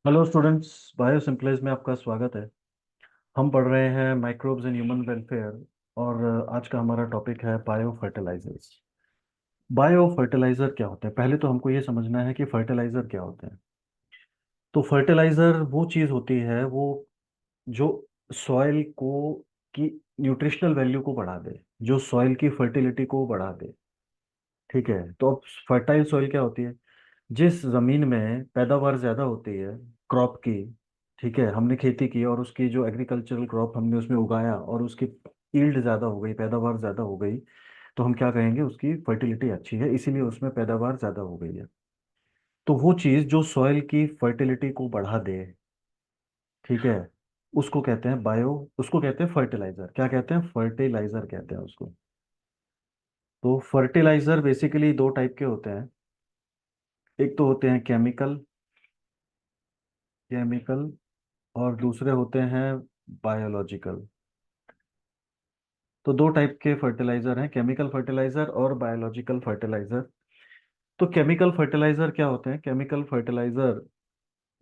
Hello students, bio सिंपलेज में आपका स्वागत है। हम पढ़ रहे हैं माइक्रोब्स इन ह्यूमन वेलफेयर। और आज का हमारा टॉपिक है बायो फर्टिलाइजर्स। बायो फर्टिलाइजर क्या होते हैं? पहले तो हमको ये समझना है कि फर्टिलाइजर क्या होते हैं। तो फर्टिलाइजर वो चीज़ होती है वो जो सॉइल को की न्यूट्रिशनल वैल्यू को बढ़ा दे, जो सॉइल की फर्टिलिटी को बढ़ा दे। ठीक है, तो अब फर्टाइल सॉइल क्या होती है? जिस जमीन में पैदावार ज्यादा होती है क्रॉप की। ठीक है, हमने खेती की और उसकी जो एग्रीकल्चरल क्रॉप हमने उसमें उगाया और उसकी यील्ड ज्यादा हो गई, पैदावार ज्यादा हो गई, तो हम क्या कहेंगे? उसकी फर्टिलिटी अच्छी है, इसीलिए उसमें पैदावार ज्यादा हो गई है। तो वो चीज जो सॉइल की फर्टिलिटी को बढ़ा दे, ठीक है, उसको कहते हैं बायो, उसको कहते हैं फर्टिलाइजर। क्या कहते हैं? फर्टिलाइजर कहते हैं उसको। तो फर्टिलाइजर बेसिकली दो टाइप के होते हैं। एक तो होते हैं केमिकल केमिकल और दूसरे होते हैं बायोलॉजिकल। तो दो टाइप के फर्टिलाइजर हैं, केमिकल फर्टिलाइजर और बायोलॉजिकल फर्टिलाइजर। तो केमिकल फर्टिलाइजर क्या होते हैं? केमिकल फर्टिलाइजर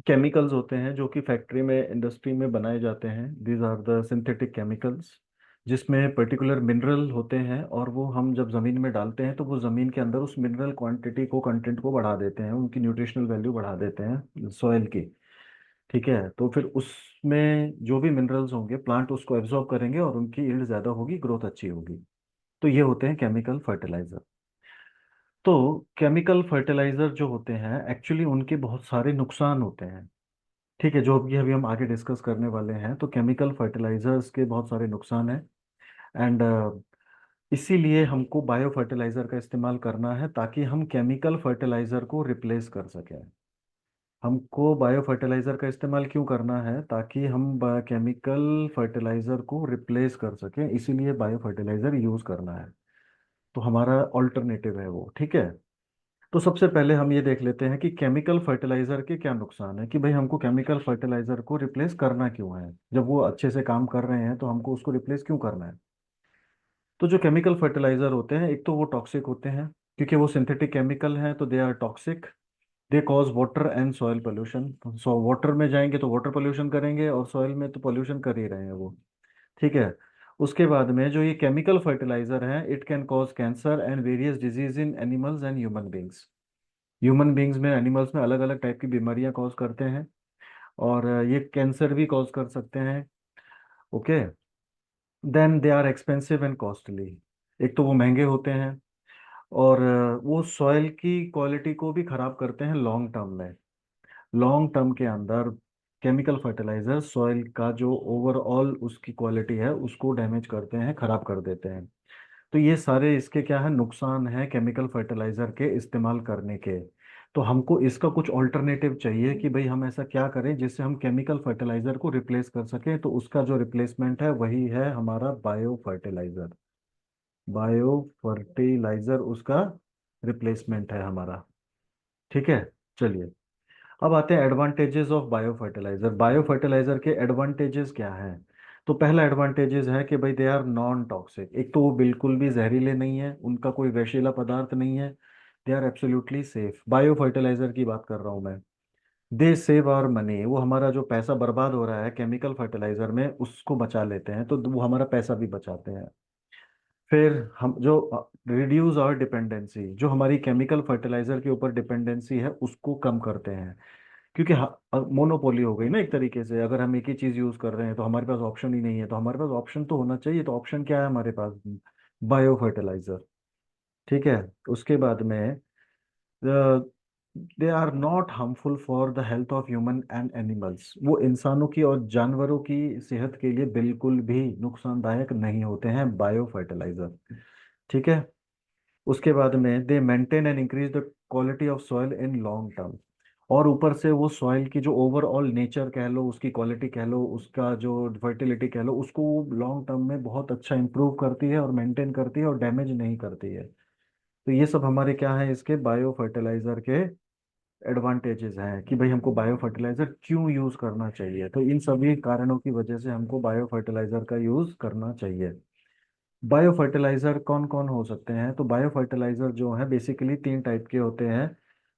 केमिकल्स होते हैं जो कि फैक्ट्री में, इंडस्ट्री में बनाए जाते हैं। These are the synthetic chemicals, जिसमें पर्टिकुलर मिनरल होते हैं और वो हम जब ज़मीन में डालते हैं तो वो ज़मीन के अंदर उस मिनरल क्वांटिटी को, कंटेंट को बढ़ा देते हैं, उनकी न्यूट्रिशनल वैल्यू बढ़ा देते हैं सॉइल की। ठीक है, तो फिर उसमें जो भी मिनरल्स होंगे प्लांट उसको एब्जॉर्ब करेंगे और उनकी यील्ड ज़्यादा होगी, ग्रोथ अच्छी होगी। तो ये होते हैं केमिकल फर्टिलाइजर। तो केमिकल फर्टिलाइजर जो होते हैं एक्चुअली उनके बहुत सारे नुकसान होते हैं। ठीक है, जो अभी अभी हम आगे डिस्कस करने वाले हैं। तो केमिकल फर्टिलाइजर्स के बहुत सारे नुकसान हैं। एंड इसीलिए हमको बायो फर्टिलाइजर का इस्तेमाल करना है ताकि हम केमिकल फर्टिलाइजर को रिप्लेस कर सकें। हमको बायो फर्टिलाइजर का इस्तेमाल क्यों करना है? ताकि हम केमिकल फर्टिलाइजर को रिप्लेस कर सकें, इसीलिए बायो फर्टिलाइजर यूज करना है। तो हमारा ऑल्टरनेटिव है वो। ठीक है, तो सबसे पहले हम ये देख लेते हैं कि केमिकल फर्टिलाइजर के क्या नुकसान है, कि भाई हमको केमिकल फर्टिलाइजर को रिप्लेस करना क्यों है। जब वो अच्छे से काम कर रहे हैं तो हमको उसको रिप्लेस क्यों करना है? तो जो केमिकल फर्टिलाइजर होते हैं, एक तो वो टॉक्सिक होते हैं क्योंकि वो सिंथेटिक केमिकल हैं, तो they are toxic. They cause water and soil pollution. So water में जाएंगे तो वाटर पोल्यूशन करेंगे और सॉइल में तो पोल्यूशन कर ही रहे हैं वो। ठीक है, उसके बाद में जो ये केमिकल फर्टिलाइजर हैं, it can cause cancer and various disease in animals and human beings. Human beings में, एनिमल्स में अलग अलग टाइप की बीमारियां कॉज करते हैं और ये कैंसर भी कॉज कर सकते हैं। Okay, then they are expensive and costly. एक तो वो महंगे होते हैं और वो सॉइल की क्वालिटी को भी खराब करते हैं लॉन्ग टर्म में। लॉन्ग टर्म के अंदर केमिकल फर्टिलाइजर सॉइल का जो ओवरऑल उसकी क्वालिटी है उसको डैमेज करते हैं, खराब कर देते हैं। तो ये सारे इसके क्या है, नुकसान है केमिकल फर्टिलाइजर के इस्तेमाल करने के। तो हमको इसका कुछ ऑल्टरनेटिव चाहिए कि भाई हम ऐसा क्या करें जिससे हम केमिकल फर्टिलाइजर को रिप्लेस कर सकें। तो उसका जो रिप्लेसमेंट है वही है हमारा बायो फर्टिलाइजर। बायो फर्टिलाइजर उसका रिप्लेसमेंट है हमारा। ठीक है, चलिए अब आते हैं advantages of bio fertiliser. Bio fertiliser के एडवांटेजेस क्या हैं? तो पहला एडवांटेजेस है कि भाई दे आर नॉन टॉक्सिक। एक तो वो बिल्कुल भी जहरीले नहीं है, उनका कोई विषैला पदार्थ नहीं है। They are absolutely safe. Bio fertiliser की बात कर रहा हूँ मैं। They save our money. वो हमारा जो पैसा बर्बाद हो रहा है केमिकल फर्टिलाइजर में उसको बचा लेते हैं, तो वो हमारा पैसा भी बचाते हैं। फिर हम जो रिड्यूस और डिपेंडेंसी, जो हमारी केमिकल फर्टिलाइजर के ऊपर डिपेंडेंसी है उसको कम करते हैं। क्योंकि मोनोपोली हो गई ना एक तरीके से। अगर हम एक ही चीज यूज कर रहे हैं तो हमारे पास ऑप्शन ही नहीं है। तो हमारे पास ऑप्शन तो होना चाहिए। तो ऑप्शन क्या है हमारे पास? Bio fertiliser. ठीक है, उसके बाद में they are not harmful for the health of human and animals. वो इंसानों की और जानवरों की सेहत के लिए बिल्कुल भी नुकसानदायक नहीं होते हैं बायो फर्टिलाइजर। ठीक है, उसके बाद में दे maintain and increase the quality of soil in long term. और ऊपर से वो सॉइल की जो ओवरऑल नेचर कह लो, उसकी क्वालिटी कह लो, उसका जो फर्टिलिटी कह लो, उसको लॉन्ग टर्म में बहुत अच्छा इंप्रूव करती है और मेंटेन करती है और डैमेज नहीं करती है। तो ये सब हमारे क्या है, इसके बायो फर्टिलाइजर के एडवांटेजेस हैं कि भाई हमको बायो फर्टिलाइजर क्यों यूज करना चाहिए। तो इन सभी कारणों की वजह से हमको बायो फर्टिलाइजर का यूज करना चाहिए। बायो फर्टिलाइजर कौन कौन हो सकते हैं? तो बायो फर्टिलाइजर जो है बेसिकली तीन टाइप के होते हैं।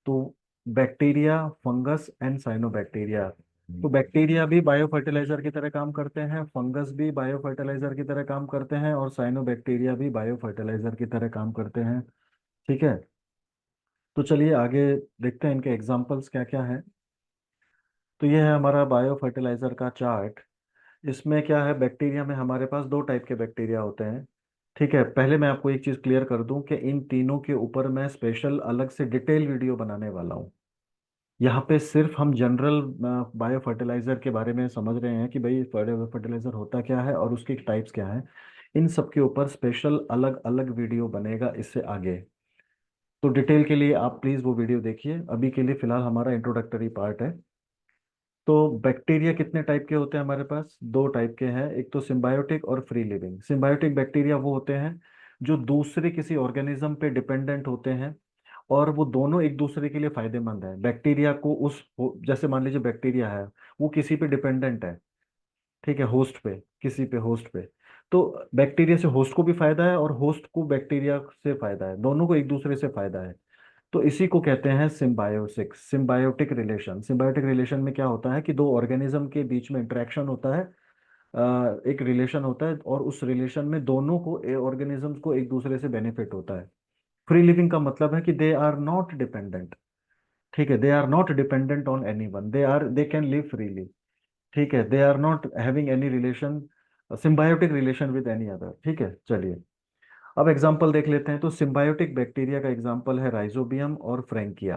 तो बैक्टीरिया, फंगस एंड साइनोबैक्टीरिया। तो बैक्टीरिया भी बायो फर्टिलाइजर की तरह काम करते हैं, फंगस भी बायो फर्टिलाइजर की तरह काम करते हैं, और साइनोबैक्टीरिया भी बायो फर्टिलाइजर की तरह काम करते हैं। ठीक है। तो चलिए आगे देखते हैं इनके एग्जाम्पल्स क्या क्या हैं। तो ये है हमारा बायो फर्टिलाइजर का चार्ट। इसमें क्या है, बैक्टीरिया में हमारे पास दो टाइप के बैक्टीरिया होते हैं। ठीक है, पहले मैं आपको एक चीज़ क्लियर कर दूं कि इन तीनों के ऊपर मैं स्पेशल अलग से डिटेल वीडियो बनाने वाला हूं। यहाँ पे सिर्फ हम जनरल बायो फर्टिलाइजर के बारे में समझ रहे हैं कि भाई बायो फर्टिलाइजर होता क्या है और उसकी टाइप्स क्या हैं। इन सब के ऊपर स्पेशल अलग अलग वीडियो बनेगा इससे आगे। तो डिटेल के लिए आप प्लीज़ वो वीडियो देखिए, अभी के लिए फिलहाल हमारा इंट्रोडक्टरी पार्ट है। तो बैक्टीरिया कितने टाइप के होते हैं हमारे पास? दो टाइप के हैं, एक तो सिम्बायोटिक और फ्री लिविंग। सिम्बायोटिक बैक्टीरिया वो होते हैं जो दूसरे किसी ऑर्गेनिज्म पे डिपेंडेंट होते हैं, और वो दोनों एक दूसरे के लिए फायदेमंद है। बैक्टीरिया को जैसे मान लीजिए बैक्टीरिया है, वो किसी पे डिपेंडेंट है। ठीक है, होस्ट पे, किसी पे होस्ट पे। तो बैक्टीरिया से होस्ट को भी फायदा है और होस्ट को बैक्टीरिया से फायदा है, दोनों को एक दूसरे से फायदा है। तो इसी को कहते हैं सिम्बायोसिक, सिम्बायोटिक रिलेशन। सिम्बायोटिक रिलेशन में क्या होता है कि दो ऑर्गेनिज्म के बीच में इंटरेक्शन होता है, एक रिलेशन होता है, और उस रिलेशन में दोनों को, ऑर्गेनिजम्स को एक दूसरे से बेनिफिट होता है। फ्री लिविंग का मतलब है कि दे आर नॉट डिपेंडेंट। ठीक है, they are not dependent on any one, they can live freely. ठीक है, they are not having any relation, symbiotic relation with any other. ठीक है, चलिए अब एग्जांपल देख लेते हैं। तो सिम्बायोटिक बैक्टीरिया का एग्जांपल है राइजोबियम और फ्रैंकिया।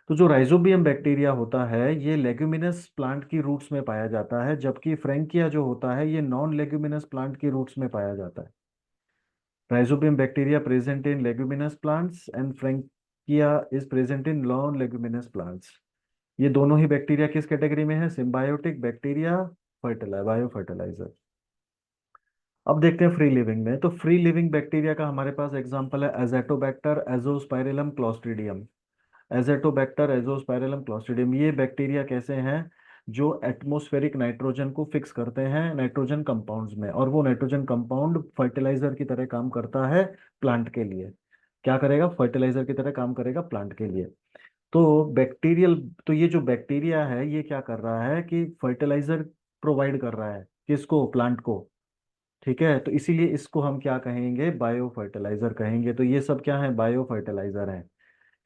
तो जो राइजोबियम बैक्टीरिया होता है ये लेग्यूमिनस प्लांट की रूट्स में पाया जाता है, जबकि फ्रैंकिया जो होता है ये नॉन लेग्यूमिनस प्लांट की रूट्स में पाया जाता है। Rhizobium bacteria present in leguminous plants and Frankia is present in non leguminous plants. ये दोनों ही बैक्टीरिया किस कैटेगरी में है? Symbiotic bacteria, bio fertiliser. अब देखते हैं फ्री लिविंग में। तो फ्री लिविंग बैक्टीरिया का हमारे पास एग्जांपल है Azotobacter, Azospirillum, Clostridium. Azotobacter, Azospirillum, Clostridium, ये बैक्टीरिया कैसे हैं? जो एटमॉस्फेरिक नाइट्रोजन को फिक्स करते हैं नाइट्रोजन कंपाउंड्स में, और वो नाइट्रोजन कंपाउंड फर्टिलाइजर की तरह काम करता है प्लांट के लिए। क्या करेगा? फर्टिलाइजर की तरह काम करेगा प्लांट के लिए। तो बैक्टीरियल, तो ये जो बैक्टीरिया है ये क्या कर रहा है कि फर्टिलाइजर प्रोवाइड कर रहा है, किसको? प्लांट को। ठीक है, तो इसीलिए इसको हम क्या कहेंगे? बायो फर्टिलाइजर कहेंगे। तो ये सब क्या है? बायो फर्टिलाइजर है,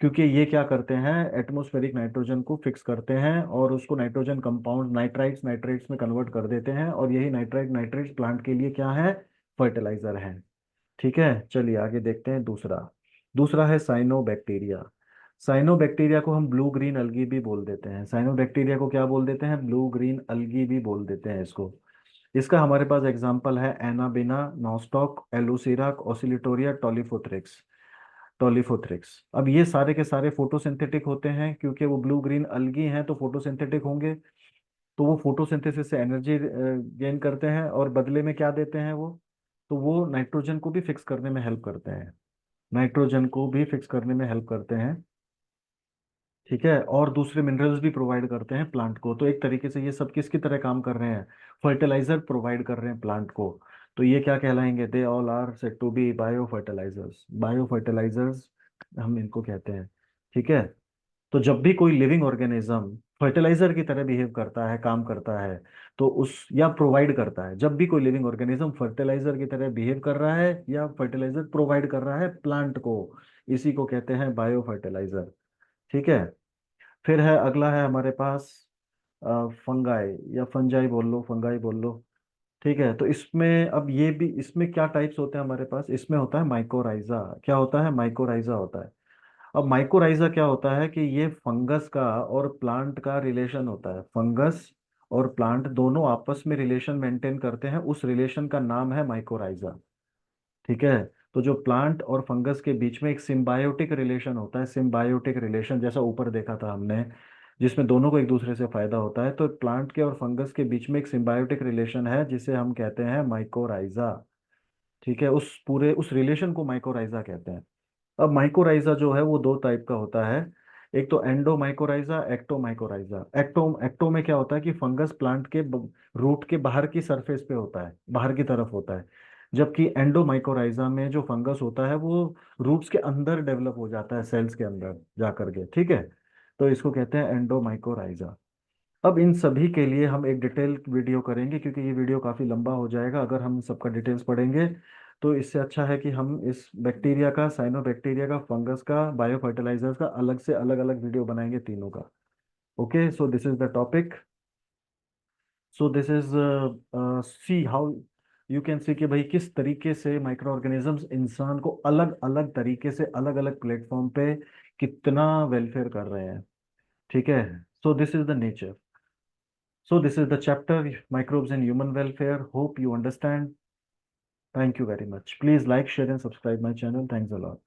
क्योंकि ये क्या करते हैं? एटमॉस्फेरिक नाइट्रोजन को फिक्स करते हैं और उसको नाइट्रोजन कंपाउंड, नाइट्राइट्स नाइट्रेट्स में कन्वर्ट कर देते हैं, और यही नाइट्राइट नाइट्रेट्स प्लांट के लिए क्या है? फर्टिलाइजर है। ठीक है, चलिए आगे देखते हैं। दूसरा दूसरा है साइनोबैक्टीरिया। साइनोबैक्टीरिया को हम ब्लू ग्रीन अलगी भी बोल देते हैं। साइनोबैक्टीरिया को क्या बोल देते हैं? ब्लू ग्रीन अलगी भी बोल देते हैं इसको। इसका हमारे पास एग्जांपल है एनाबिना, नॉस्टॉक, एलुसीरा, ऑसिलिटोरिया, टॉलीफोथ्रिक्स। टॉलीफोथ्रिक्स, अब ये सारे के सारे फोटोसिंथेटिक होते हैं, क्योंकि वो ब्लू ग्रीन अलगी हैं तो फोटोसिंथेटिक होंगे। तो वो फोटोसिंथेसिस से एनर्जी गेन करते हैं, और बदले में क्या देते हैं वो? तो वो नाइट्रोजन को भी फिक्स करने में हेल्प करते हैं, नाइट्रोजन को भी फिक्स करने में हेल्प करते हैं। ठीक है, और दूसरे मिनरल्स भी प्रोवाइड करते हैं प्लांट को। तो एक तरीके से ये सब किसकी तरह काम कर रहे हैं? फर्टिलाइजर प्रोवाइड कर रहे हैं प्लांट को। तो ये क्या कहलाएंगे? They all are said to be bio fertilizers. Bio fertilizers हम इनको कहते हैं। ठीक है। तो जब भी कोई लिविंग ऑर्गेनिज्म फर्टिलाइजर की तरह बिहेव करता है, काम करता है, तो उस या प्रोवाइड करता है, जब भी कोई लिविंग ऑर्गेनिज्म फर्टिलाइजर की तरह बिहेव कर रहा है या फर्टिलाइजर प्रोवाइड कर रहा है प्लांट को, इसी को कहते हैं बायो फर्टिलाइजर। ठीक है। फिर है, अगला है हमारे पास फंगाई, या फंजाई बोल लो, फंगाई बोल लो। ठीक है, तो इसमें अब ये भी, इसमें क्या टाइप्स होते हैं हमारे पास? इसमें होता है माइकोराइजा। क्या होता है? माइकोराइजा होता है। अब माइकोराइजा क्या होता है कि ये फंगस का और प्लांट का रिलेशन होता है। फंगस और प्लांट दोनों आपस में रिलेशन मेंटेन करते हैं, उस रिलेशन का नाम है माइकोराइजा। ठीक है। तो जो प्लांट और फंगस के बीच में एक सिम्बायोटिक रिलेशन होता है, सिम्बायोटिक रिलेशन जैसा ऊपर देखा था हमने, जिसमें दोनों को एक दूसरे से फायदा होता है, तो प्लांट के और फंगस के बीच में एक सिम्बायोटिक रिलेशन है जिसे हम कहते हैं माइकोराइजा। ठीक है, उस पूरे उस रिलेशन को माइकोराइजा कहते हैं। अब माइकोराइजा जो है वो दो टाइप का होता है। एक तो एंडोमाइकोराइजा, एक्टोमाइकोराइजा। एक्टो में क्या होता है कि फंगस प्लांट के रूट के बाहर की सरफेस पे होता है, बाहर की तरफ होता है। जबकि एंडोमाइकोराइजा में जो फंगस होता है वो रूट्स के अंदर डेवलप हो जाता है, सेल्स के अंदर जा करके। ठीक है। तो इसको कहते हैं एंडोमाइकोराइजा। अब इन सभी के लिए हम एक डिटेल वीडियो करेंगे, क्योंकि ये वीडियो काफ़ी लंबा हो जाएगा अगर हम सबका डिटेल्स पढ़ेंगे। तो इससे अच्छा है कि हम इस बैक्टीरिया का, साइनोबैक्टीरिया का, फंगस का, बायो फर्टिलाइजर्स का अलग से अलग अलग वीडियो बनाएंगे तीनों का। Okay, so this is the topic. So this is see how you can see कि भाई किस तरीके से माइक्रो ऑर्गेनिजम्स इंसान को अलग अलग तरीके से अलग अलग प्लेटफॉर्म पे कितना वेलफेयर कर रहे हैं। ठीक है। So this is the nature. So this is the chapter microbes in human welfare. Hope you understand. Thank you very much. Please like, share and subscribe my channel. Thanks a lot.